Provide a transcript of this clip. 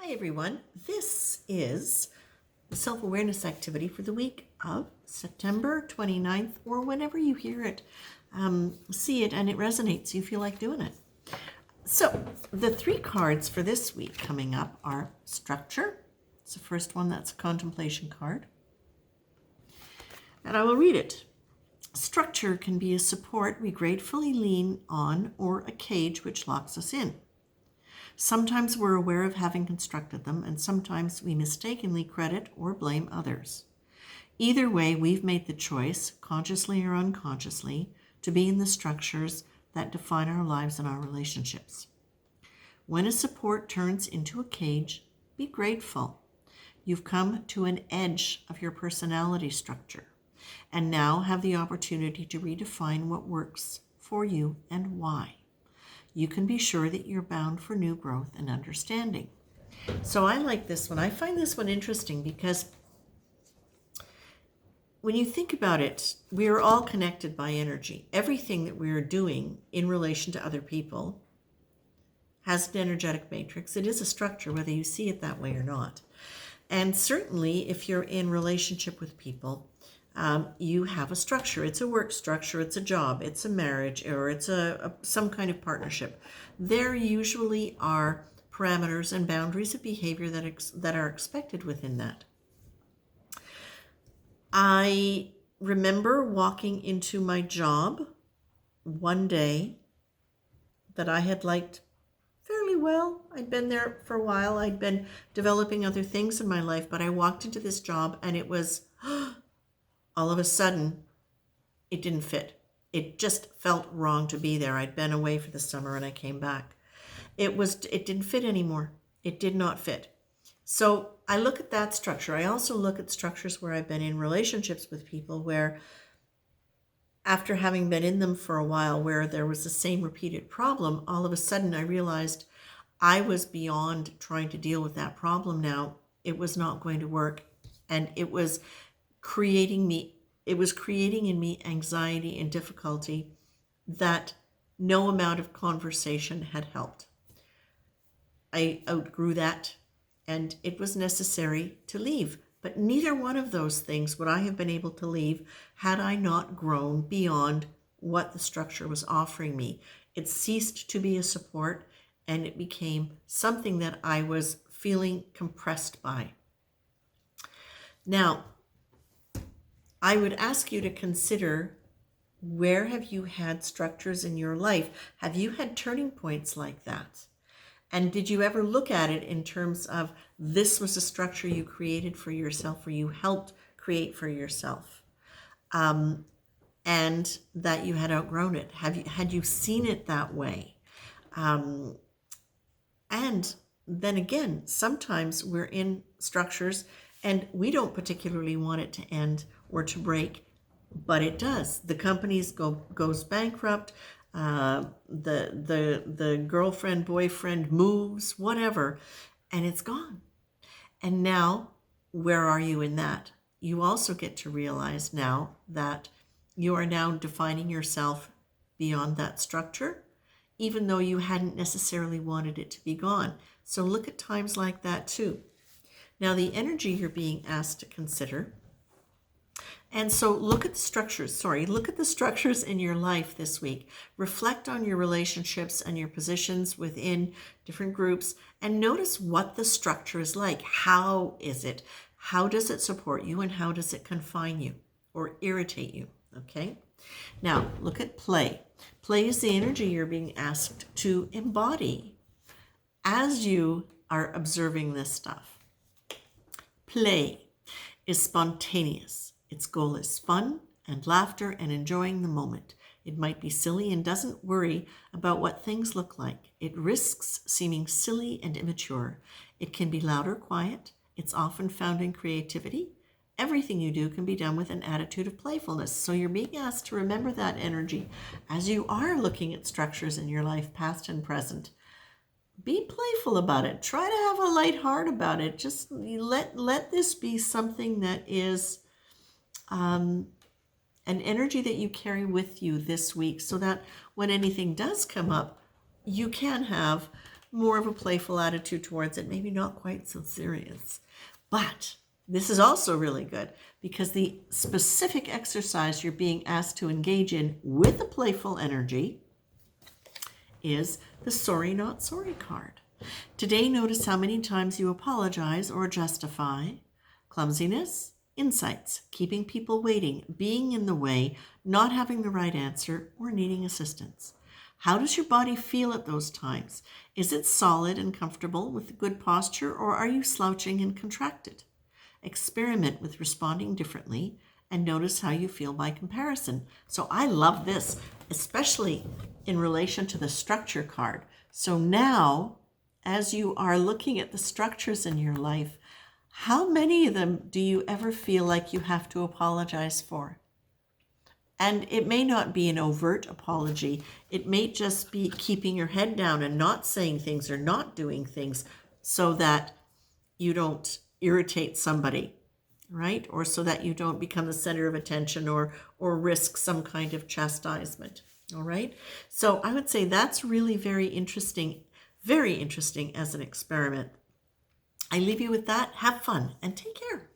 Hi everyone, this is the self-awareness activity for the week of September 29th, or whenever you hear it, see it and it resonates, you feel like doing it. So the three cards for this week coming up are structure. It's the first one, that's a contemplation card. And I will read it. Structure can be a support we gratefully lean on or a cage which locks us in. Sometimes we're aware of having constructed them, and sometimes we mistakenly credit or blame others. Either way, we've made the choice, consciously or unconsciously, to be in the structures that define our lives and our relationships. When a support turns into a cage, be grateful. You've come to an edge of your personality structure, and now have the opportunity to redefine what works for you and why. You can be sure that you're bound for new growth and understanding. So I like this one. I find this one interesting because when you think about it, we are all connected by energy. Everything that we are doing in relation to other people has an energetic matrix. It is a structure, whether you see it that way or not. And certainly if you're in relationship with people, you have a structure. It's a work structure, it's a job, it's a marriage, or it's some kind of partnership. There usually are parameters and boundaries of behavior that are expected within that. I remember walking into my job one day that I had liked fairly well. I'd been there for a while. I'd been developing other things in my life, but I walked into this job and it was all of a sudden, it didn't fit. It just felt wrong to be there. I'd been away for the summer and I came back. It didn't fit anymore. It did not fit. So I look at that structure. I also look at structures where I've been in relationships with people where, after having been in them for a while, where there was the same repeated problem, all of a sudden I realized I was beyond trying to deal with that problem now. It was not going to work. And it was creating in me anxiety and difficulty that no amount of conversation had helped. I outgrew that, and it was necessary to leave. But neither one of those things would I have been able to leave had I not grown beyond what the structure was offering me. It ceased to be a support, and it became something that I was feeling compressed by. Now, I would ask you to consider, where have you had structures in your life? Have you had turning points like that? And did you ever look at it in terms of, this was a structure you created for yourself, or you helped create for yourself, and that you had outgrown it? Had you seen it that way? And then again, sometimes we're in structures and we don't particularly want it to end or to break, but it does. The companies goes bankrupt. The girlfriend, boyfriend moves, whatever, and it's gone. And now, where are you in that? You also get to realize now that you are now defining yourself beyond that structure, even though you hadn't necessarily wanted it to be gone. So look at times like that too. Now, the energy you're being asked to consider. And so look at the structures in your life this week. Reflect on your relationships and your positions within different groups, and notice what the structure is like. How is it? How does it support you, and how does it confine you or irritate you? Okay. Now look at play. Play is the energy you're being asked to embody as you are observing this stuff. Play is spontaneous. Its goal is fun and laughter and enjoying the moment. It might be silly and doesn't worry about what things look like. It risks seeming silly and immature. It can be loud or quiet. It's often found in creativity. Everything you do can be done with an attitude of playfulness. So you're being asked to remember that energy as you are looking at structures in your life, past and present. Be playful about it. Try to have a light heart about it. Just let this be something that is an energy that you carry with you this week, so that when anything does come up, you can have more of a playful attitude towards it, maybe not quite so serious. But this is also really good because the specific exercise you're being asked to engage in with a playful energy is the sorry not sorry card. Today, notice how many times you apologize or justify clumsiness, insights, keeping people waiting, being in the way, not having the right answer, or needing assistance. How does your body feel at those times? Is it solid and comfortable with good posture, or are you slouching and contracted? Experiment with responding differently and notice how you feel by comparison. So I love this, especially in relation to the structure card. So now, as you are looking at the structures in your life, how many of them do you ever feel like you have to apologize for? And it may not be an overt apology. It may just be keeping your head down and not saying things or not doing things so that you don't irritate somebody, right? Or so that you don't become the center of attention or risk some kind of chastisement, all right? So I would say that's really very interesting as an experiment. I leave you with that. Have fun and take care.